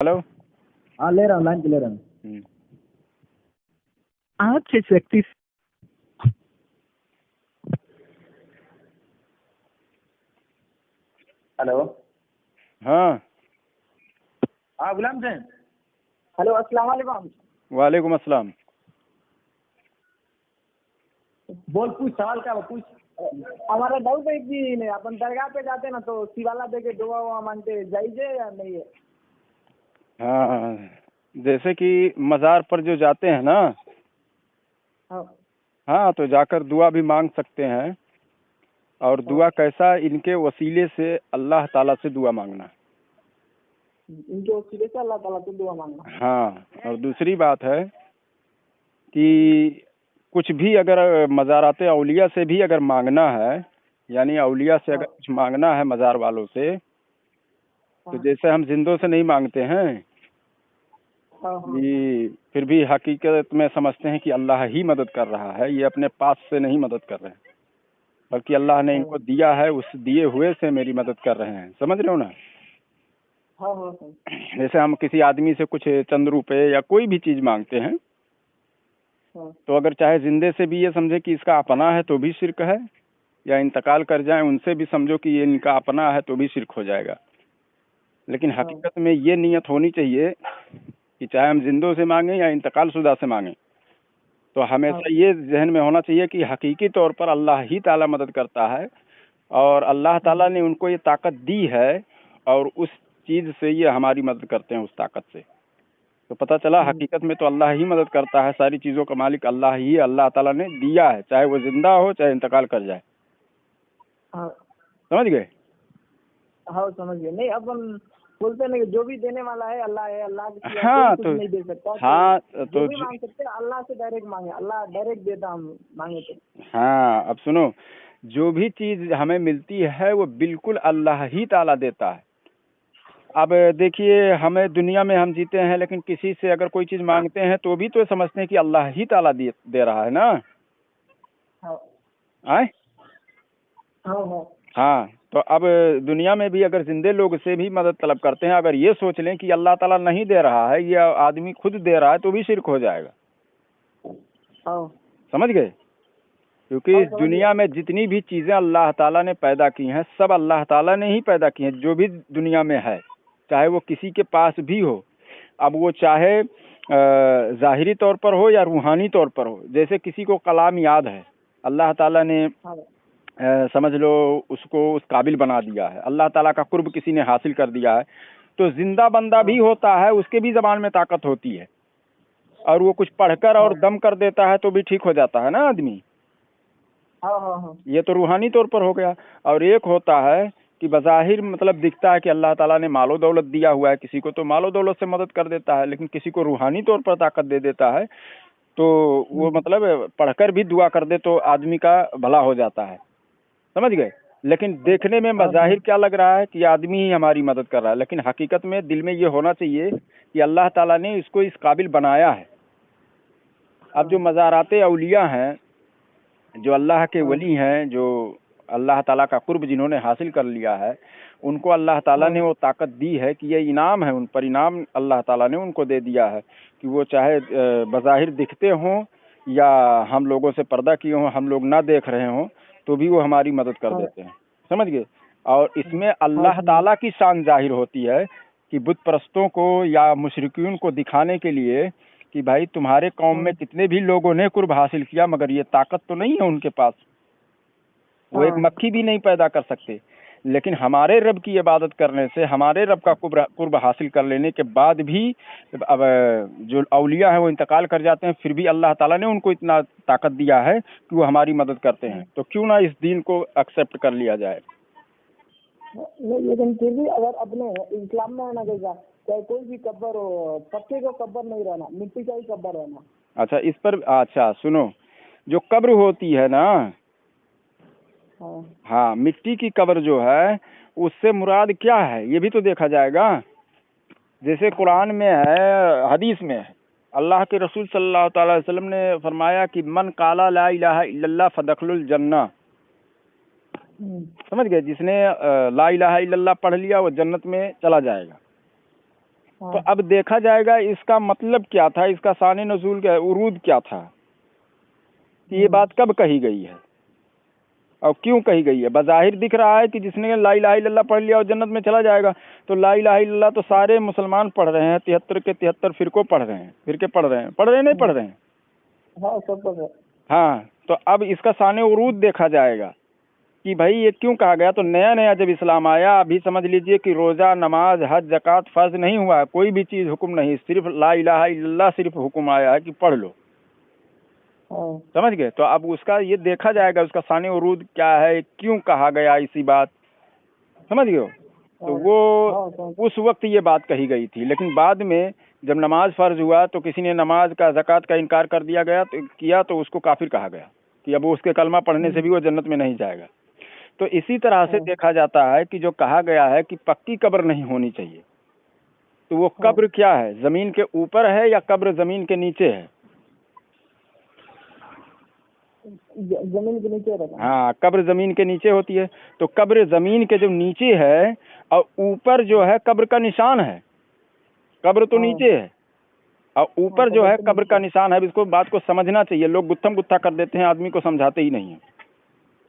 Hello. हाँ ले रहा हूँ, लाइन पे ले रहा हूँ। आप जिस व्यक्ति हेलो। हाँ हाँ गुलाम से। हेलो अस्सलाम वालेकुम। वालेकुम अस्सलाम। बोल, पूछ सवाल क्या पूछ। हमारा डाउट है कि अपन दरगाह पे जाते ना तो शिवाला दे के दुआ हुआ मांगते, जायज है या नहीं है? हाँ, जैसे कि मज़ार पर जो जाते हैं ना, हाँ हाँ तो जाकर दुआ भी मांग सकते हैं। और दुआ कैसा, इनके वसीले से अल्लाह ताला से दुआ मांगना। इनके वसीले से अल्लाह ताला से दुआ मांगना। हाँ, और दूसरी बात है कि कुछ भी अगर मज़ारात औलिया से भी अगर मांगना है, यानी औलिया से अगर कुछ मांगना है मज़ार वालों से, तो जैसे हम जिंदों से नहीं मांगते हैं कि फिर भी हकीकत में समझते हैं कि अल्लाह ही मदद कर रहा है, ये अपने पास से नहीं मदद कर रहे हैं, बल्कि अल्लाह ने इनको दिया है, उस दिए हुए से मेरी मदद कर रहे हैं। समझ रहे हो ना? जैसे हम किसी आदमी से कुछ चंद रुपए या कोई भी चीज़ मांगते हैं, तो अगर चाहे जिंदे से भी ये समझे कि इसका अपना है तो भी शिरक है, या इंतकाल कर जाए उनसे भी समझो कि ये इनका अपना है तो भी शिरक हो जाएगा। लेकिन हकीकत में ये नियत होनी चाहिए कि चाहे हम जिंदों से मांगें या इंतकाल शुदा से मांगें, तो हमेशा ये जहन में होना चाहिए कि हकीकी तौर पर अल्लाह ही ताला मदद करता है, और अल्लाह ताला ने उनको ये ताकत दी है, और उस चीज़ से ये हमारी मदद करते हैं, उस ताकत से। तो पता चला हकीकत में तो अल्लाह ही मदद करता है, सारी चीज़ों का मालिक अल्लाह ही, अल्लाह ताला ने दिया है, चाहे वो जिंदा हो चाहे इंतकाल कर जाए। समझ गए? हाँ समझ गए। नहीं अपन बोलते नहीं, जो भी देने वाला है अल्लाह है, अल्लाह के सिवा हाँ कोई तो कुछ नहीं दे सकता। हाँ जो भी मांग सकते हैं अल्लाह से डायरेक्ट मांगे, अल्लाह डायरेक्ट देता हम मांगे तो। हाँ, अब सुनो, जो भी चीज़ हमें मिलती है वो बिल्कुल अल्लाह ही ताला देता है। अब देखिए, हमें दुनिया में हम जीते हैं, लेकिन किसी से अगर कोई चीज़ मांगते हैं तो भी तो समझते हैं कि अल्लाह ही ताला दे रहा है ना। आए? हाँ, तो अब दुनिया में भी अगर जिंदे लोग से भी मदद तलब करते हैं, अगर ये सोच लें कि अल्लाह ताला नहीं दे रहा है, ये आदमी खुद दे रहा है, तो भी शिरक हो जाएगा। समझ गए? क्योंकि दुनिया में जितनी भी चीज़ें अल्लाह ताला ने पैदा की हैं, सब अल्लाह ताला ने ही पैदा की हैं। जो भी दुनिया में है, चाहे वो किसी के पास भी हो, अब वो चाहे ज़ाहिरी तौर पर हो या रूहानी तौर पर हो। जैसे किसी को कलाम याद है, अल्लाह ताला ने समझ लो उसको उस काबिल बना दिया है, अल्लाह ताला का कुर्ब किसी ने हासिल कर दिया है, तो जिंदा बंदा भी होता है, उसके भी ज़बान में ताकत होती है, और वो कुछ पढ़कर और दम कर देता है तो भी ठीक हो जाता है ना आदमी। ये तो रूहानी तौर पर हो गया। और एक होता है कि बज़ाहिर मतलब दिखता है कि अल्लाह ताला ने मालो दौलत दिया हुआ है, किसी को तो मालो दौलत से मदद कर देता है, लेकिन किसी को रूहानी तौर पर ताकत दे देता है, तो वो मतलब पढ़कर भी दुआ कर दे तो आदमी का भला हो जाता है। समझ गए? लेकिन देखने में मज़ाहिर क्या लग रहा है कि आदमी ही हमारी मदद कर रहा है, लेकिन हकीकत में दिल में ये होना चाहिए कि अल्लाह ताला ने इसको इस काबिल बनाया है। अब जो मज़ाराते औलिया हैं, जो अल्लाह के वली हैं, जो अल्लाह ताला का कुर्ब जिन्होंने हासिल कर लिया है, उनको अल्लाह ताला ने वो ताकत दी है कि ये इनाम है, उन पर इनाम अल्लाह ताला ने उनको दे दिया है कि वो चाहे बज़ाहिर दिखते हों या हम लोगों से पर्दा किए हों, हम लोग ना देख रहे हों, तो भी वो हमारी मदद कर देते हैं। समझ गए? और इसमें अल्लाह ताला की शान जाहिर होती है कि बुत परस्तों को या मुशरिकीन को दिखाने के लिए कि भाई तुम्हारे कौम में कितने भी लोगों ने कुर्ब हासिल किया, मगर ये ताकत तो नहीं है उनके पास, वो एक मक्खी भी नहीं पैदा कर सकते। लेकिन हमारे रब की इबादत करने से, हमारे रब का कुर्ब हासिल कर लेने के बाद भी अब जो औलिया है वो इंतकाल कर जाते हैं, फिर भी अल्लाह ताला ने उनको इतना ताकत दिया है कि वो हमारी मदद करते हैं। तो क्यों ना इस दीन को एक्सेप्ट कर लिया जाए। लेकिन फिर भी अगर अपने इस्लाम में होना चाहिए, चाहे कोई भी कब्र हो, पक्के को कब्र नहीं रहना, मिट्टी का ही कब्र रहना। अच्छा, इस पर अच्छा सुनो, जो कब्र होती है ना, हाँ, मिट्टी की कब्र जो है, उससे मुराद क्या है ये भी तो देखा जाएगा। जैसे कुरान में है, हदीस में है, अल्लाह के रसूल सल्लल्लाहु अलैहि वसल्लम ने फरमाया कि मन काला ला इलाहा इल्लल्लाह फदखलुल जन्ना। समझ गए? जिसने ला इलाहा इल्लल्लाह पढ़ लिया वो जन्नत में चला जाएगा। तो अब देखा जाएगा इसका मतलब क्या था, इसका शान नज़ूल क्या है, उरूद क्या था, कि ये बात कब कही गई है और क्यों कही गई है। बज़ाहिर दिख रहा है कि जिसने ला इलाहा इल्लल्लाह पढ़ लिया और जन्नत में चला जाएगा। तो ला इलाहा इल्लल्लाह तो सारे मुसलमान पढ़ रहे हैं, 73 के 73 फिरके पढ़ रहे हैं, नहीं पढ़ रहे हैं। हाँ सब पढ़ रहे। हाँ, तो अब इसका शान उरूद देखा जाएगा कि भाई ये क्यों कहा गया। तो नया नया जब इस्लाम आया, अभी समझ लीजिए कि रोज़ा, नमाज, हज, ज़कात फ़र्ज नहीं हुआ है, कोई भी चीज़ हुक्म नहीं, सिर्फ ला इलाहा इल्लल्लाह सिर्फ हुक्म आया है कि पढ़ लो। समझ गए। तो अब उसका ये देखा जाएगा, उसका शान उरूद क्या है, क्यों कहा गया इसी बात, समझ गए। तो वो उस वक्त ये बात कही गई थी, लेकिन बाद में जब नमाज फ़र्ज हुआ तो किसी ने नमाज का, ज़कात का इनकार कर दिया गया तो उसको काफिर कहा गया कि अब उसके कलमा पढ़ने से भी वो जन्नत में नहीं जाएगा। तो इसी तरह से देखा जाता है कि जो कहा गया है कि पक्की कब्र नहीं होनी चाहिए, तो वो कब्र क्या है, जमीन के ऊपर है या कब्र जमीन के नीचे है? जमीन के नीचे रहता है। हाँ, कब्र जमीन के नीचे होती है। तो कब्र जमीन के जो नीचे है और ऊपर जो है कब्र का निशान है। कब्र तो नीचे है और ऊपर जो है कब्र का निशान है। इसको बात को समझना चाहिए, लोग गुत्थम गुत्था कर देते हैं, आदमी को समझाते ही नहीं है।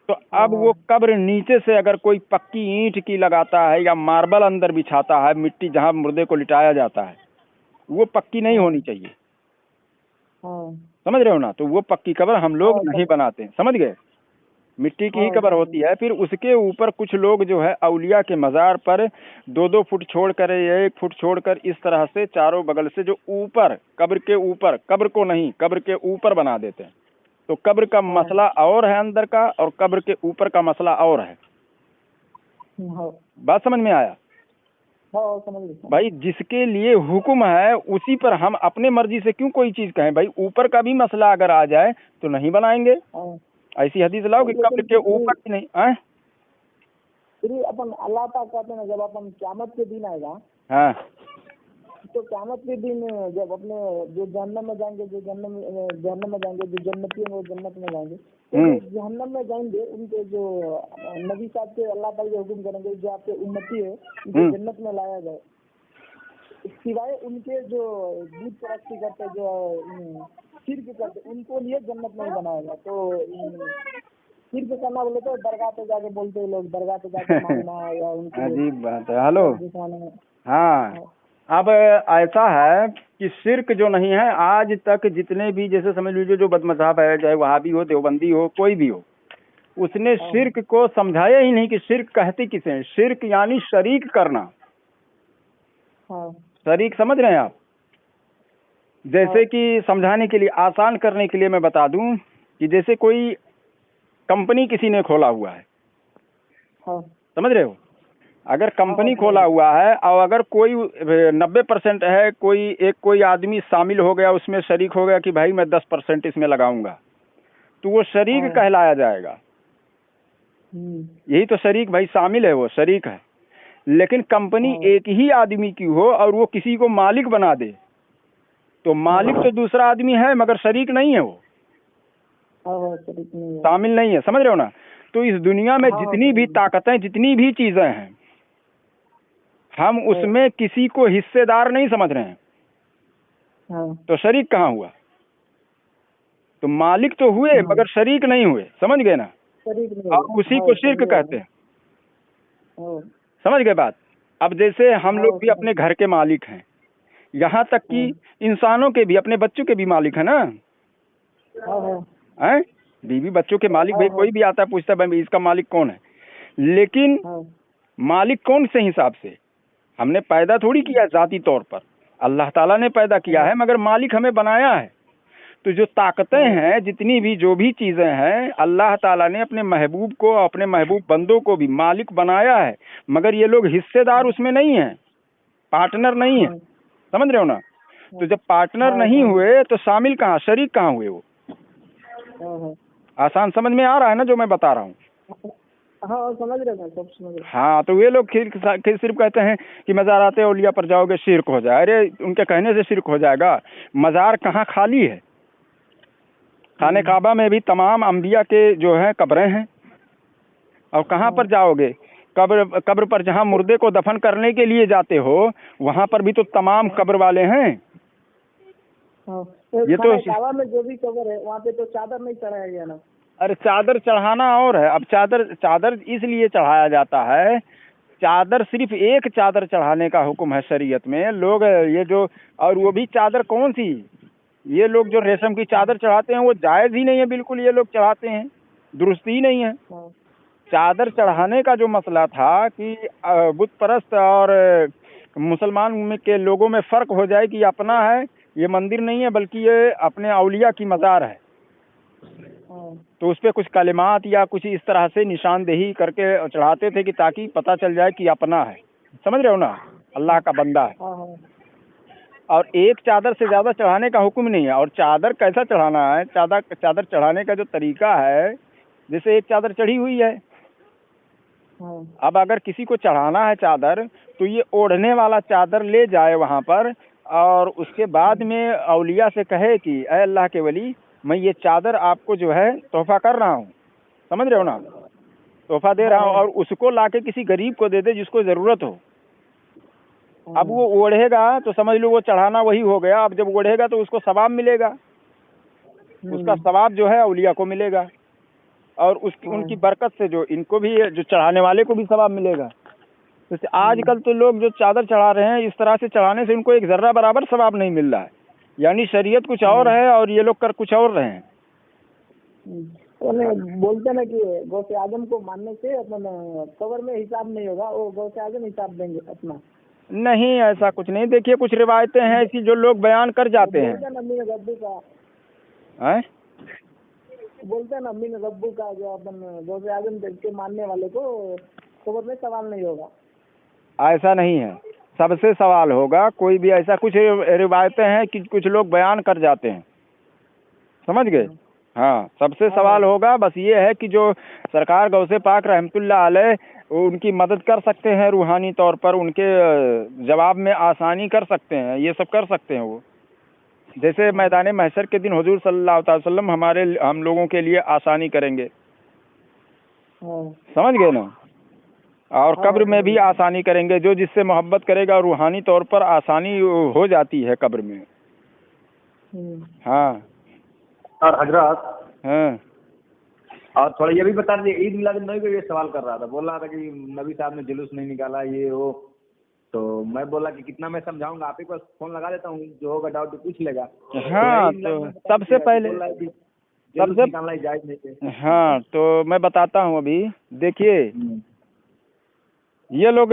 तो अब वो कब्र नीचे से अगर कोई पक्की ईंट की लगाता है या मार्बल अंदर बिछाता है, मिट्टी जहाँ मुर्दे को लिटाया जाता है, वो पक्की नहीं होनी चाहिए। समझ रहे हो ना। तो वो पक्की कब्र हम लोग नहीं बनाते, समझ गए। मिट्टी की ही कब्र होती है। फिर उसके ऊपर कुछ लोग जो है औलिया के मज़ार पर 2-2 फुट छोड़कर या 1 फुट छोड़कर इस तरह से चारों बगल से जो ऊपर कब्र के ऊपर, कब्र को नहीं कब्र के ऊपर बना देते हैं। तो कब्र का मसला और है अंदर का, और कब्र के ऊपर का मसला और है। बात समझ में आया भाई? जिसके लिए हुक्म है उसी पर हम अपने मर्जी से क्यों कोई चीज कहें। भाई ऊपर का भी मसला अगर आ जाए तो नहीं बनाएंगे। ऐसी हदीस लाओ कि कब्र के ऊपर की नहीं है। फिर अपन अल्लाह पाक कहते हैं जब अपन क़यामत के दिन आएगा, हाँ, तो क़यामत के दिन जब अपने जो जहन्नम में जाएंगे, जो जहन्नम में जाएंगे, जो जन्नती हैं वो जन्नत में जाएंगे, तो जहन्नम में जाएंगे उनके जो नबी साहब के अल्लाह पाक जो हुक्म करेंगे जो आपके उम्मती है उनको जन्नत में लाया जाए, सिवाय उनके जो दूध परस्ती करते, जो शिर्क करते, उनको लिए जन्नत नहीं बनाएगा। तो शिर्क करना बोले तो दरगाह पे जाके बोलते हैं लोग, दरगाह पे जाके मांगना या उनके अजीब बात है। हेलो, हाँ, अब ऐसा है कि शिर्क जो नहीं है आज तक जितने भी, जैसे समझ लीजिए जो बदमज़हब है, चाहे वहाबी हो, देवबंदी हो, कोई भी हो, उसने शिर्क को समझाया ही नहीं कि शिर्क कहते किसे हैं। शिर्क यानी शरीक करना। शरीक समझ रहे हैं आप? जैसे कि समझाने के लिए, आसान करने के लिए मैं बता दूं कि जैसे कोई कंपनी किसी ने खोला हुआ है, समझ रहे हो। अगर कंपनी खोला हुआ है और अगर कोई 90% है, कोई आदमी शामिल हो गया, उसमें शरीक हो गया कि भाई मैं 10% इसमें लगाऊंगा, तो वो शरीक कहलाया जाएगा। यही तो शरीक, भाई शामिल है, वो शरीक है। लेकिन कंपनी एक ही आदमी की हो और वो किसी को मालिक बना दे, तो मालिक तो दूसरा आदमी है मगर शरीक नहीं है, वो शामिल नहीं है। समझ रहे हो ना। तो इस दुनिया में जितनी भी ताकतें, जितनी भी चीजें हैं, हम उसमें किसी को हिस्सेदार नहीं समझ रहे हैं। तो शरीक कहाँ हुआ? तो मालिक तो हुए मगर शरीक नहीं हुए। समझ गए ना। और उसी को शिर्क कहते हैं। समझ गए बात। अब जैसे हम लोग भी अपने घर के मालिक हैं, यहाँ तक कि इंसानों के भी, अपने बच्चों के भी मालिक है ना। हैं, बीवी बच्चों के मालिक। भाई कोई भी आता है पूछता है भाई इसका मालिक कौन है, लेकिन मालिक कौन से हिसाब से? हमने पैदा थोड़ी किया जाती तौर पर, अल्लाह ताला ने पैदा किया है, मगर मालिक हमें बनाया है। तो जो ताकतें हैं, जितनी भी जो भी चीजें हैं, अल्लाह ताला ने अपने महबूब को, अपने महबूब बंदों को भी मालिक बनाया है, मगर ये लोग हिस्सेदार उसमें नहीं है, पार्टनर नहीं है। समझ रहे हो ना। तो जब पार्टनर नहीं हुए तो शामिल कहाँ, शरीक कहाँ हुए वो? आसान समझ में आ रहा है ना जो मैं बता रहा हूँ? समझ रहे हैं, सब समझ रहे। हाँ, तो वे लोग सिर्फ कहते हैं कि मज़ारात औलिया पर जाओगे शिर्क हो जाए। अरे उनके कहने से शिर्क हो जाएगा? मज़ार कहाँ खाली है? खाने काबा में भी तमाम अंबिया के जो हैं कब्रें हैं। और कहाँ पर जाओगे? कब्र पर जहाँ मुर्दे को दफन करने के लिए जाते हो वहाँ पर भी तो तमाम कब्र वाले हैं। हाँ, ये तो काबा में जो भी कब्र है वहाँ पे तो चादर नहीं चढ़ाया गया ना। अरे चादर चढ़ाना और है। अब चादर इसलिए चढ़ाया जाता है, चादर सिर्फ एक चादर चढ़ाने का हुक्म है शरीयत में। लोग ये जो, और वो भी चादर कौन सी, ये लोग जो रेशम की चादर चढ़ाते हैं वो जायज़ ही नहीं है बिल्कुल। ये लोग चढ़ाते हैं, दुरुस्त ही नहीं है। हाँ, चादर चढ़ाने का जो मसला था कि बुत परस्त और मुसलमान में के लोगों में फ़र्क हो जाए कि अपना है, ये मंदिर नहीं है बल्कि ये अपने औलिया की मज़ार है, हाँ, तो उस पर कुछ कलिमात या कुछ इस तरह से निशानदेही करके चढ़ाते थे कि ताकि पता चल जाए कि अपना है। समझ रहे हो ना, अल्लाह का बंदा है। हाँ, हाँ, और एक चादर से ज़्यादा चढ़ाने का हुक्म नहीं है। और चादर कैसा चढ़ाना है, चादर चढ़ाने का जो तरीका है, जैसे एक चादर चढ़ी हुई है, हाँ, अब अगर किसी को चढ़ाना है चादर तो ये ओढ़ने वाला चादर ले जाए वहाँ पर, और उसके बाद में औलिया से कहे कि ऐ अल्लाह के वली, मैं ये चादर आपको जो है तोहफा कर रहा हूँ, समझ रहे हो ना, तोहफा दे रहा हूँ, और उसको लाके किसी गरीब को दे दे जिसको ज़रूरत हो। अब वो ओढ़ेगा तो समझ लो वो चढ़ाना वही हो गया। अब जब ओढ़ेगा तो उसको सवाब मिलेगा, उसका सवाब जो है औलिया को मिलेगा, और उसकी उनकी बरकत से जो इनको भी, जो चढ़ाने वाले को भी सवाब मिलेगा। तो आजकल तो लोग जो चादर चढ़ा रहे हैं, इस तरह से चढ़ाने से उनको एक ज़र्रा बराबर सवाब नहीं मिल रहा है। यानी शरीयत कुछ और है और ये लोग कर कुछ और रहे हैं। बोलते ना कि गौसे आजम को मानने से अपना कब्र में हिसाब नहीं होगा, वो गौसे आजम हिसाब देंगे अपना। नहीं, ऐसा कुछ नहीं। देखिए कुछ रिवायतें हैं ऐसी जो लोग बयान कर जाते हैं। बोलते ना अम्मी रब्बू का, हैं? बोलते हैं ना अम्मी रब्बू का, जो अपन गौसे आजम के मानने वाले को कब्र में सवाल नहीं होगा। ऐसा नहीं है, सबसे सवाल होगा। कोई भी ऐसा, कुछ रिवायतें हैं कि कुछ लोग बयान कर जाते हैं, समझ गए। हाँ, सबसे सवाल होगा। बस ये है कि जो सरकार गौसे पाक रहमतुल्लाह अलैह उनकी मदद कर सकते हैं रूहानी तौर पर, उनके जवाब में आसानी कर सकते हैं, ये सब कर सकते हैं वो। जैसे मैदान महशर के दिन हुजूर सल्लल्लाहु अलैहि वसल्लम हम लोगों के लिए आसानी करेंगे, समझ गए ना। और कब्र में भी आसानी करेंगे। जो जिससे मोहब्बत करेगा रूहानी तौर पर आसानी हो जाती है कब्र में। हाँ। और हजरत, हाँ, और थोड़ा ये भी बता दीजिए, ईद मिलाद नबी पे ये सवाल कर रहा था, बोल रहा था कि नबी साहब ने जुलूस नहीं निकाला ये वो। तो मैं बोला कि कितना मैं समझाऊंगा, आप ही को फोन लगा देता हूँ, जो होगा डाउट पूछ लेगा। हाँ, तो सबसे पहले निकालना जायज नहीं है। हाँ, तो मैं बताता हूँ। अभी देखिए, ये लोग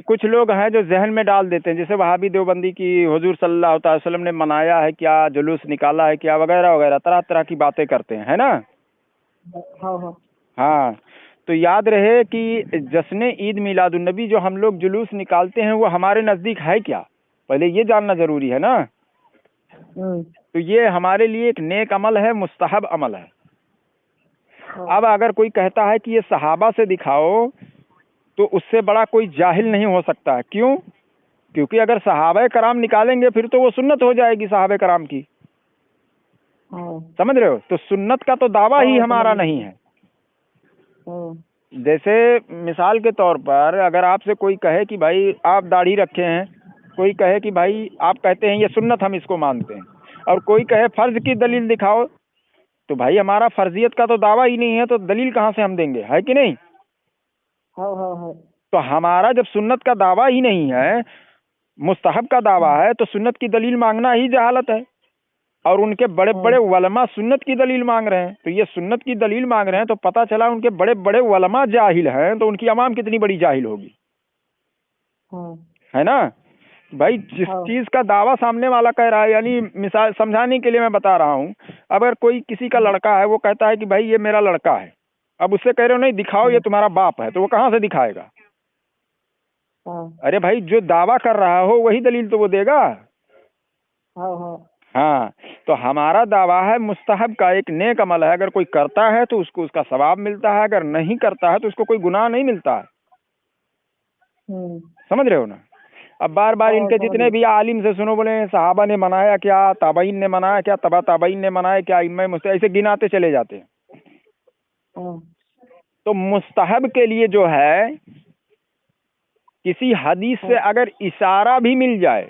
कुछ लोग हैं जो जहन में डाल देते हैं, जैसे वहाबी देवबंदी की हुजूर सल्लल्लाहु अलैहि वसल्लम ने मनाया है क्या, जुलूस निकाला है क्या, वगैरह वगैरह तरह तरह की बातें करते हैं, है ना। हाँ, तो याद रहे कि जश्न ईद मिलादुन्नबी जो हम लोग जुलूस निकालते हैं वो हमारे नज़दीक है क्या, पहले ये जानना ज़रूरी है ना। तो ये हमारे लिए एक नेक अमल है, मुस्तहब अमल है। अब अगर कोई कहता है कि ये सहाबा से दिखाओ, तो उससे बड़ा कोई जाहिल नहीं हो सकता है। क्यों? क्योंकि अगर सहाबा कराम निकालेंगे फिर तो वो सुन्नत हो जाएगी सहाबा कराम की, समझ रहे हो। तो सुन्नत का तो दावा ही हमारा नहीं है। जैसे मिसाल के तौर पर अगर आपसे कोई कहे कि भाई आप दाढ़ी रखे हैं, कोई कहे कि भाई आप कहते हैं ये सुन्नत, हम इसको मानते हैं, और कोई कहे फर्ज की दलील दिखाओ, तो भाई हमारा फर्जियत का तो दावा ही नहीं है, तो दलील कहाँ से हम देंगे, है कि नहीं। तो हमारा जब सुन्नत का दावा ही नहीं है, मुस्तहब का दावा है, तो सुन्नत की दलील मांगना ही जहालत है। और उनके बड़े बड़े उलमा सुन्नत की दलील मांग रहे हैं, तो ये सुन्नत की दलील मांग रहे हैं, तो पता चला उनके बड़े बड़े उलमा जाहिल हैं, तो उनकी अवाम कितनी बड़ी जाहिल होगी, है ना भाई। जिस चीज का दावा सामने वाला कह रहा है, यानी मिसाल समझाने के लिए मैं बता रहा हूँ, अगर कोई किसी का लड़का है, वो कहता है कि भाई ये मेरा लड़का है, अब उससे कह रहे हो नहीं दिखाओ ये तुम्हारा बाप है, तो वो कहाँ से दिखाएगा। अरे भाई जो दावा कर रहा हो वही दलील तो वो देगा। हाँ, तो हमारा दावा है मुस्तहब का, एक नेक अमल है। अगर कोई करता है तो उसको उसका सवाब मिलता है, अगर नहीं करता है तो उसको कोई गुनाह नहीं मिलता है। समझ रहे हो ना। अब बार बार इनके जितने भी आलिम से सुनो, बोले सहाबा ने मनाया क्या, ताबईन ने मनाया क्या, तबा ताबईन ने मनाया क्या, इमाम मुस्तहब, ऐसे गिनाते चले जाते हैं। तो मुस्तहब के लिए जो है किसी हदीस से अगर इशारा भी मिल जाए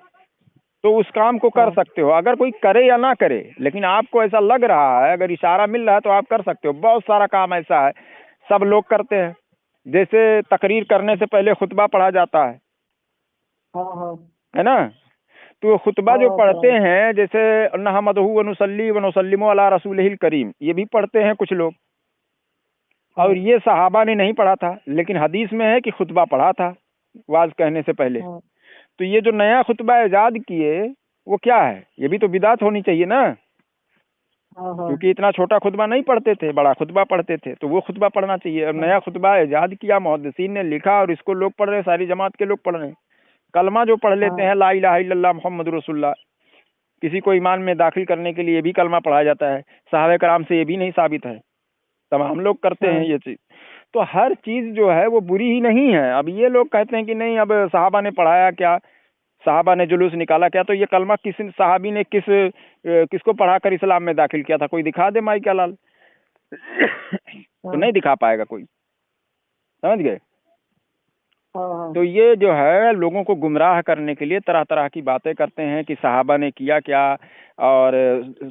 तो उस काम को कर सकते हो, अगर कोई करे या ना करे, लेकिन आपको ऐसा लग रहा है अगर इशारा मिल रहा है तो आप कर सकते हो। बहुत सारा काम ऐसा है सब लोग करते हैं, जैसे तकरीर करने से पहले खुतबा पढ़ा जाता है ना, तो खुतबा जो पढ़ते हैं जैसे नहमदहू व नुसल्ली व नुसल्लिमु अला रसूलिहिल करीम, ये भी पढ़ते हैं कुछ लोग, और ये सहाबा ने नहीं पढ़ा था, लेकिन हदीस में है कि खुतबा पढ़ा था वाज कहने से पहले। तो ये जो नया खुतबा इजाद किए वो क्या है, ये भी तो बिदात होनी चाहिए ना, क्योंकि इतना छोटा खुतबा नहीं पढ़ते थे, बड़ा खुतबा पढ़ते थे, तो वो खुतबा पढ़ना चाहिए। और नया खुतबा इजाद किया, मुहद्दिसीन ने लिखा और इसको लोग पढ़ रहे, सारी जमात के लोग पढ़ रहे हैं। कलमा जो पढ़ लेते हैं ला इलाहा इल्लल्लाह मुहम्मद रसूलुल्लाह, किसी को ईमान में दाखिल करने के लिए भी कलमा पढ़ाया जाता है, सहाबे कराम से ये भी नहीं साबित है, तमाम लोग करते हैं ये चीज। तो हर चीज जो है वो बुरी ही नहीं है। अब ये लोग कहते हैं कि नहीं अब सहाबा ने पढ़ाया क्या, सहाबा ने जुलूस निकाला क्या, तो ये कलमा किस सहाबी ने किसको पढ़ाकर इस्लाम में दाखिल किया था, कोई दिखा दे माई क्या लाल। तो नहीं दिखा पाएगा कोई, समझ गए। तो ये जो है लोगों को गुमराह करने के लिए तरह तरह की बातें करते हैं कि सहाबा ने किया क्या, और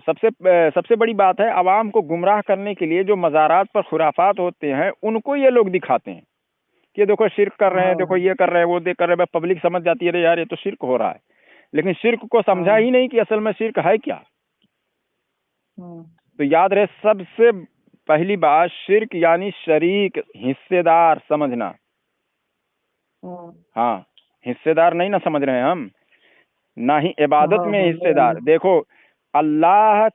सबसे बड़ी बात है अवाम को गुमराह करने के लिए जो मज़ारात पर खुराफात होते हैं उनको ये लोग दिखाते हैं कि देखो शिर्क कर रहे हैं, देखो ये कर रहे हैं, वो कर रहे हैं। पब्लिक समझ जाती है अरे यार ये तो शिर्क हो रहा है, लेकिन शिर्क को समझा ही नहीं कि असल में शिर्क है क्या। तो याद रहे सबसे पहली बात, शिर्क यानी शरीक, हिस्सेदार समझना। हाँ, हिस्सेदार नहीं ना समझ रहे हैं हम, ना ही इबादत में हिस्सेदार। देखो अल्लाह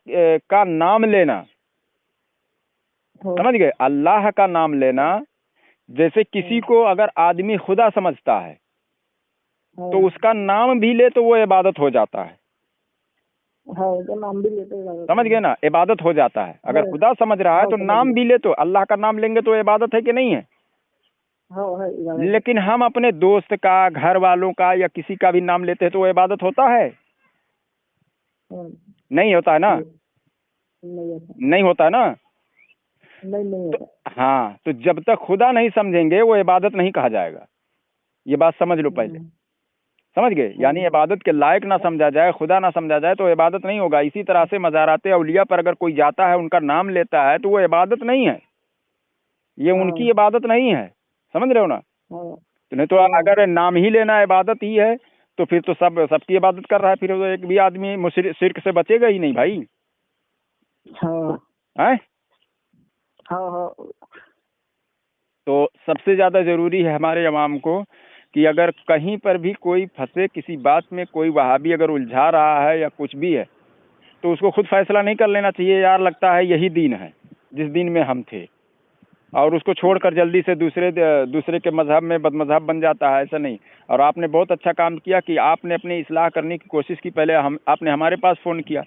का नाम लेना, समझ गए, अल्लाह का नाम लेना, जैसे किसी को अगर आदमी खुदा समझता है तो उसका नाम भी ले तो वो इबादत हो जाता है, नाम भी लेते, समझ गए ना, इबादत हो जाता है। अगर खुदा समझ रहा है तो नाम भी ले, तो अल्लाह का नाम लेंगे तो इबादत है कि नहीं है। लेकिन हम अपने दोस्त का, घर वालों का या किसी का भी नाम लेते हैं तो वो इबादत होता है, नहीं होता है ना, नहीं होता है ना। नहीं तो हाँ, तो जब तक खुदा नहीं समझेंगे वो इबादत नहीं कहा जाएगा, ये बात समझ लो पहले, समझ गए। यानी इबादत के लायक ना समझा जाए, खुदा ना समझा जाए तो इबादत नहीं होगा। इसी तरह से मज़ारात औलिया पर अगर कोई जाता है, उनका नाम लेता है तो वो इबादत नहीं है, ये उनकी इबादत नहीं है, समझ रहे हो ना। तो नहीं तो अगर नाम ही लेना इबादत ही है तो फिर तो सबकी इबादत कर रहा है, फिर तो एक भी आदमी शिर्क से बचेगा ही नहीं भाई। हैं? तो सबसे ज्यादा जरूरी है हमारे अवाम को कि अगर कहीं पर भी कोई फंसे, किसी बात में कोई वहाबी अगर उलझा रहा है या कुछ भी है, तो उसको खुद फैसला नहीं कर लेना चाहिए यार लगता है यही दीन है जिस दीन में हम थे, और उसको छोड़कर जल्दी से दूसरे के मजहब में बदमजहब बन जाता है, ऐसा नहीं। और आपने बहुत अच्छा काम किया कि आपने अपनी इस्लाह करने की कोशिश की, पहले आपने हमारे पास फ़ोन किया।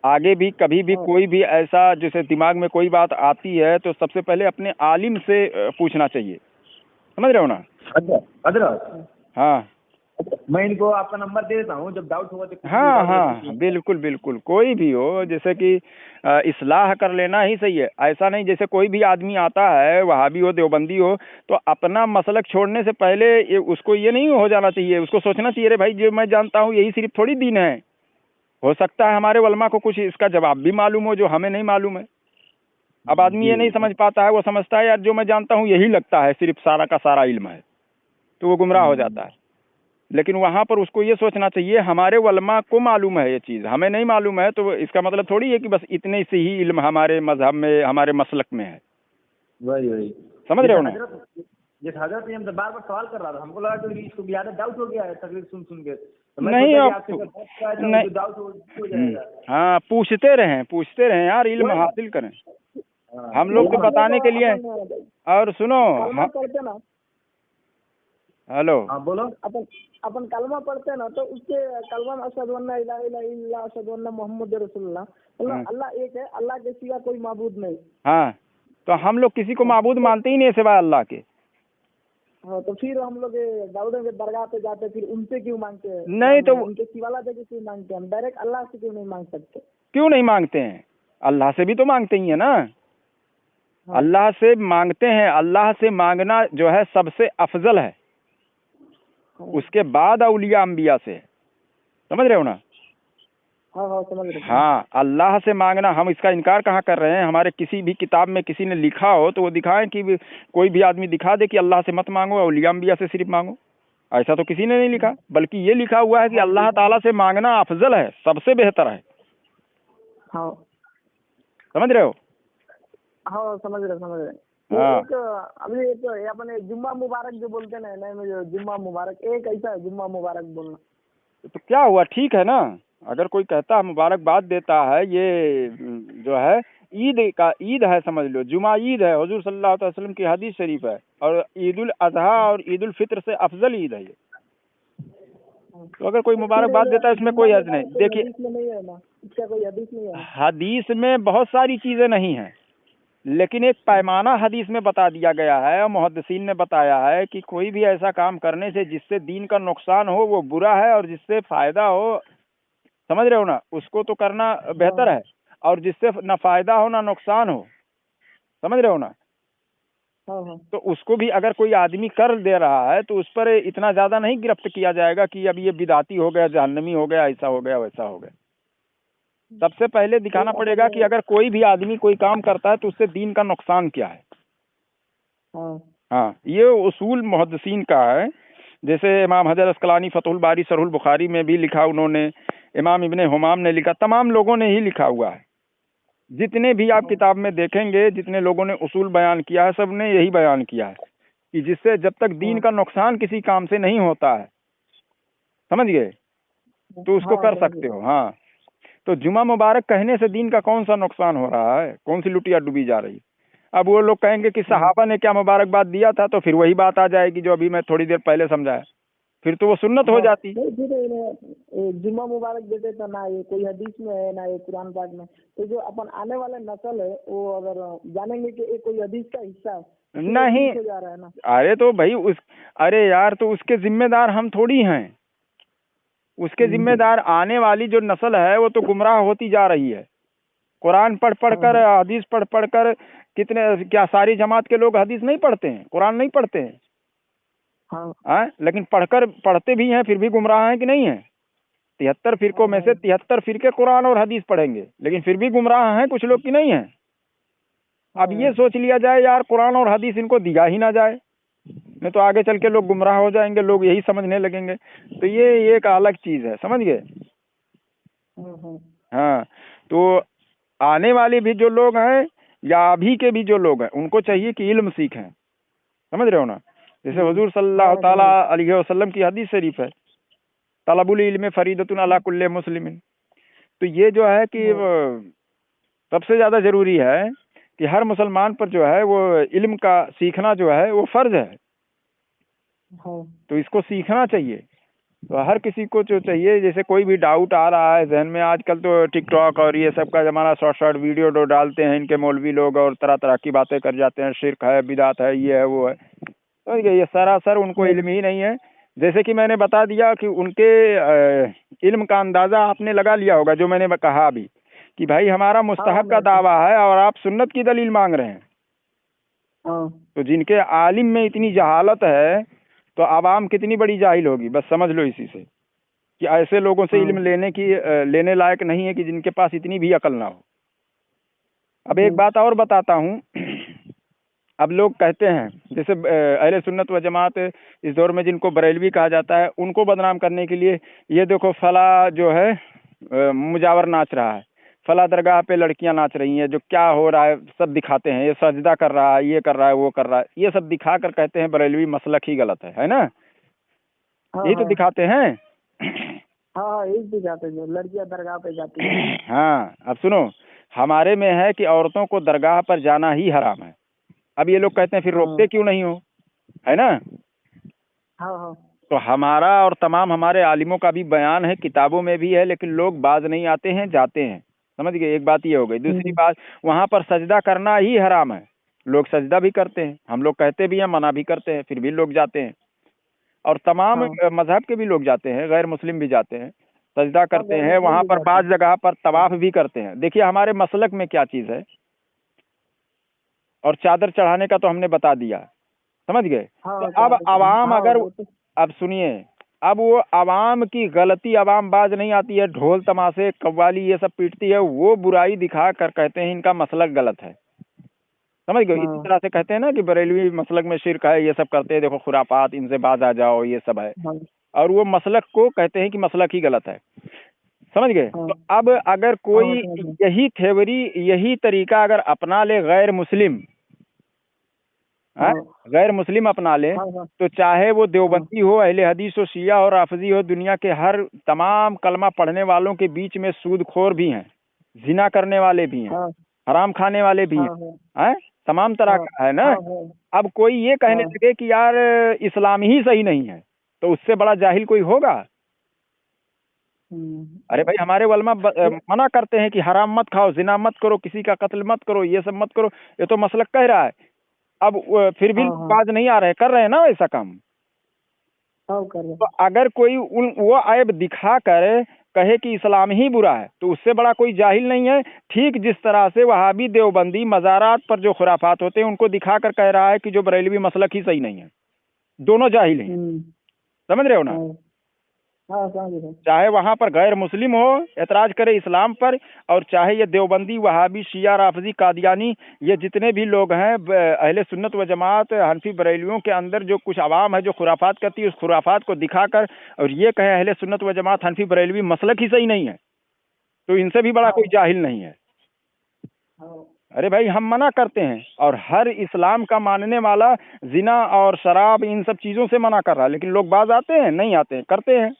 आगे भी कभी भी कोई भी ऐसा जैसे दिमाग में कोई बात आती है तो सबसे पहले अपने आलिम से पूछना चाहिए, समझ रहे हो ना। हाँ, मैं इनको आपका नंबर दे देता हूँ, जब डाउट होगा तो। हाँ, बिल्कुल बिल्कुल, कोई भी हो, जैसे कि इस्लाह कर लेना ही सही है। ऐसा नहीं जैसे कोई भी आदमी आता है, वहाबी हो देवबंदी हो, तो अपना मसलक छोड़ने से पहले उसको ये नहीं हो जाना चाहिए, उसको सोचना चाहिए रे भाई जो मैं जानता हूँ यही सिर्फ थोड़ी दीन है, हो सकता है हमारे उलमा को कुछ इसका जवाब भी मालूम हो जो हमें नहीं मालूम है। अब आदमी ये नहीं समझ पाता है, वो समझता है यार जो मैं जानता हूँ यही लगता है सिर्फ सारा का सारा इल्म है, तो वो गुमराह हो जाता है। लेकिन वहाँ पर उसको ये सोचना चाहिए हमारे उलमा को मालूम है ये चीज़, हमें नहीं मालूम है, तो इसका मतलब थोड़ी है कि बस इतने से ही इल्म हमारे मजहब में, हमारे मसलक में है। वही समझ रहे हो ना। जिस हजरत हम तो बार बार सवाल कर रहा था, हमको लगा कि इसको ज्यादा डाउट हो गया है तकरीर सुन के, तो नहीं डाउट हो जाएगा। हाँ, पूछते रहें यार, इल्म हासिल करें। हम लोग तो बताने के लिए। और सुनो, हेलो, बोलो। अपन कलमा पढ़ते ना तो उसके कलमा में अशहदु अन्ना इलाहा इल्लल्लाह अशहदु अन्ना मुहम्मद रसूलुल्लाह, अल्लाह एक है, अल्लाह के सिवा कोई माबूद नहीं। हाँ, तो हम लोग किसी को माबूद मानते ही नहीं सिवाय अल्लाह के। हाँ, तो फिर हम लोग दाऊद के दरगाह पे जाते, फिर उनसे क्यों मांगते हैं? नहीं तो उनके सिवा से क्यों मांगते हैं? हम डायरेक्ट अल्लाह से क्यों नहीं मांग सकते? क्यों नहीं मांगते हैं? अल्लाह से भी तो मांगते ही है ना। अल्लाह से मांगते हैं, अल्लाह से मांगना जो है सबसे अफजल है। उसके बाद औलिया अंबिया से, समझ रहे हो ना। हाँ समझ रहे हैं। हाँ, अल्लाह से मांगना, हम इसका इनकार कहाँ कर रहे हैं। हमारे किसी भी किताब में किसी ने लिखा हो तो वो दिखाएं कि कोई भी आदमी दिखा दे कि अल्लाह से मत मांगो, औलिया अंबिया से सिर्फ मांगो। ऐसा तो किसी ने नहीं लिखा, बल्कि ये लिखा हुआ है कि अल्लाह ताला से मांगना अफजल है, सबसे बेहतर है। हाँ समझ रहे हो। हाँ समझ रहे। हाँ। एक अभी एक ये अपने जुम्मा मुबारक जो बोलते हैं ना, में जो जुम्मा मुबारक, एक ऐसा है जुम्मा मुबारक बोलना। तो क्या हुआ, ठीक है ना। अगर कोई कहता है मुबारकबाद देता है, ये जो है ईद है, समझ लो जुमा ईद है, हुजूर सल्लल्लाहु अलैहि वसल्लम की हदीस शरीफ है, और ईद उल अजहा और ईद उल फित्र से अफजल ईद है ये। तो अगर कोई मुबारकबाद देता है इसमें कोई हर्ज नहीं। देखिए, हदीस में नहीं है ना, इसका कोई हदीस नहीं है। हदीस में बहुत सारी चीजें नहीं हैं, लेकिन एक पैमाना हदीस में बता दिया गया है, और मुहद्दिसीन ने बताया है कि कोई भी ऐसा काम करने से जिससे दीन का नुकसान हो वो बुरा है, और जिससे फायदा हो, समझ रहे हो ना, उसको तो करना बेहतर है, और जिससे ना फायदा हो ना नुकसान हो, समझ रहे हो ना। हाँ। तो उसको भी अगर कोई आदमी कर दे रहा है तो उस पर इतना ज्यादा नहीं गिरफ्त किया जाएगा कि अब ये बिदाती हो गया, जहन्नमी हो गया, ऐसा हो गया, वैसा हो गया। सबसे पहले दिखाना पड़ेगा कि अगर कोई भी आदमी कोई काम करता है तो उससे दीन का नुकसान क्या है। हाँ, ये उसूल मुहद्दिसीन का है। जैसे इमाम हजर अस्कलानी फतहुल बारी शरहुल बुखारी में भी लिखा उन्होंने, इमाम इब्ने हुमाम ने लिखा, तमाम लोगों ने ही लिखा हुआ है। जितने भी आप किताब में देखेंगे, जितने लोगों ने उसूल बयान किया है, सब ने यही बयान किया है कि जिससे जब तक दीन का नुकसान किसी काम से नहीं होता है, समझ गए, तो उसको कर सकते हो। हाँ, तो जुमा मुबारक कहने से दीन का कौन सा नुकसान हो रहा है, कौन सी लुटिया डूबी जा रही है। अब वो लोग कहेंगे कि सहाबा ने क्या मुबारकबाद दिया था, तो फिर वही बात आ जाएगी जो अभी मैं थोड़ी देर पहले समझाया, फिर तो वो सुन्नत हो जाती। जुम्मा मुबारक देते तो ना ये कोई हदीस में है ना ये कुरान पाक में। तो जो अपन आने वाले नस्ल है वो अगर जानेंगे कि ये कोई हदीस का हिस्सा है नहीं हो जा रहा है ना। अरे तो भाई अरे यार, तो उसके जिम्मेदार हम थोड़ी हैं। उसके जिम्मेदार आने वाली जो नस्ल है वो तो गुमराह होती जा रही है। कुरान पढ़ कर, हदीस पढ़ कर, कितने क्या सारी जमात के लोग हदीस नहीं पढ़ते हैं, कुरान नहीं पढ़ते हैं। हाँ, लेकिन पढ़ते भी हैं, फिर भी गुमराह हैं कि नहीं है। 73 फिरकों में से 73 फिरके कुरान और हदीस पढ़ेंगे, लेकिन फिर भी गुमराह हैं कुछ लोग की नहीं है। अब ये सोच लिया जाए यार कुरान और हदीस इनको दिया ही ना जाए, नहीं तो आगे चल के लोग गुमराह हो जाएंगे, लोग यही समझने लगेंगे। तो ये एक अलग चीज है, समझ गए। हाँ, तो आने वाले भी जो लोग हैं या अभी के भी जो लोग हैं उनको चाहिए कि इल्म सीखें, समझ रहे हो ना। जैसे हुजूर सल्लल्लाहु ताला अलैहि वसल्लम की हदीस शरीफ है, तलबुल इल्म फरीदतुन अला कुल्ले मुस्लिमिन। तो ये जो है कि सबसे ज्यादा जरूरी है कि हर मुसलमान पर जो है वो इल्म का सीखना जो है वो फर्ज है। तो इसको सीखना चाहिए। तो हर किसी को जो चाहिए, जैसे कोई भी डाउट आ रहा है जहन में, आजकल तो टिकटॉक और ये सब का जमाना, शॉर्ट वीडियो डालते हैं इनके मौलवी लोग और तरह तरह की बातें कर जाते हैं, शिर्क है, बिदात है, ये है, वो है। तो ये सरासर उनको इल्म ही नहीं है। जैसे कि मैंने बता दिया कि उनके इल्म का अंदाजा आपने लगा लिया होगा, जो मैंने कहा अभी कि भाई हमारा मुस्तहब का दावा है और आप सुन्नत की दलील मांग रहे हैं। तो जिनके आलिम में इतनी जहालत है तो आवाम कितनी बड़ी जाहिल होगी, बस समझ लो इसी से कि ऐसे लोगों से इल्म लेने लायक नहीं है कि जिनके पास इतनी भी अकल ना हो। अब एक बात और बताता हूँ। अब लोग कहते हैं, जैसे अहले सुन्नत व जमात इस दौर में जिनको बरेलवी कहा जाता है, उनको बदनाम करने के लिए ये देखो फला जो है मुजावर नाच रहा है, फला दरगाह पे लड़कियां नाच रही हैं, जो क्या हो रहा है सब दिखाते हैं, ये सजदा कर रहा है, ये कर रहा है, वो कर रहा है, ये सब दिखा कर कहते हैं बरेलवी मसलक ही गलत है ना। यही तो दिखाते हैं। यही दिखाते हैं, लड़कियां दरगाह पे जाती हैं। हाँ, अब सुनो, हमारे में है कि औरतों को दरगाह पर जाना ही हराम है। अब ये लोग कहते हैं फिर रोकते क्यों नहीं हो, है ना। तो हमारा और तमाम हमारे आलिमों का भी बयान है, किताबों में भी है, लेकिन लोग बाज नहीं आते हैं, जाते हैं, समझ गए। एक बात ये हो गई। दूसरी बात, वहां पर सजदा करना ही हराम है। लोग सजदा भी करते हैं, हम लोग कहते भी हैं, मना भी करते हैं, फिर भी लोग जाते हैं। और तमाम मजहब के भी लोग जाते हैं, गैर मुस्लिम भी जाते हैं, सजदा करते हैं वहां पर, बाज जगह पर तवाफ भी करते हैं। देखिए हमारे मसलक में क्या चीज है, और चादर चढ़ाने का तो हमने बता दिया, समझ गए। तो अब आवाम अगर, अब सुनिए, अब वो आवाम की गलती आवाम बाज नहीं आती है, ढोल तमाशे कव्वाली ये सब पीटती है, वो बुराई दिखा कर कहते हैं इनका मसलक गलत है, समझ गए। इसी तरह से कहते हैं ना कि बरेलवी मसलक में शिरक है, ये सब करते हैं, देखो खुरापात, इनसे बाज आ जाओ, ये सब है। और वो मसलक को कहते हैं कि मसलक ही गलत है, समझ गए। तो अब अगर कोई यही थ्योरी यही तरीका अगर अपना ले गैर मुस्लिम गैर मुस्लिम अपना ले, तो चाहे वो देवबंदी हो, अहले हदीस हो, शिया हो, राफजी हो, दुनिया के हर तमाम कलमा पढ़ने वालों के बीच में सूदखोर भी हैं, जिना करने वाले भी हैं, हराम खाने वाले भी हैं, तमाम तरह का है ना। अब कोई ये कहने लगे कि यार इस्लाम ही सही नहीं है, तो उससे बड़ा जाहिल कोई होगा? अरे भाई हमारे उलमा मना करते हैं कि हराम मत खाओ, जिना मत करो, किसी का कत्ल मत करो, ये सब मत करो, ये तो मसलक कह रहा है। अब फिर भी बाज नहीं आ रहे, कर रहे हैं ना ऐसा काम। तो अगर कोई वो ऐब दिखा कर कहे कि इस्लाम ही बुरा है, तो उससे बड़ा कोई जाहिल नहीं है। ठीक जिस तरह से वहाबी देवबंदी मज़ारात पर जो खुराफात होते हैं उनको दिखा कर कह रहा है कि जो बरेलवी मसलक ही सही नहीं है, दोनों जाहिल हैं, समझ रहे हो ना। चाहे वहां पर गैर मुस्लिम हो एतराज करे इस्लाम पर, और चाहे ये देवबंदी वहाबी शिया राफजी कादियानी ये जितने भी लोग हैं अहले सुन्नत व जमात हनफी बरेलियों के अंदर जो कुछ आवाम है जो खुराफात करती है, उस खुराफात को दिखाकर और ये कहे अहले सुन्नत व जमात हनफी बरेलवी मसलक ही सही नहीं है, तो इनसे भी बड़ा कोई जाहिल नहीं है। अरे भाई हम मना करते हैं, और हर इस्लाम का मानने वाला जिना और शराब इन सब चीज़ों से मना कर रहा है, लेकिन लोग बाज आते हैं, नहीं आते हैं, करते हैं।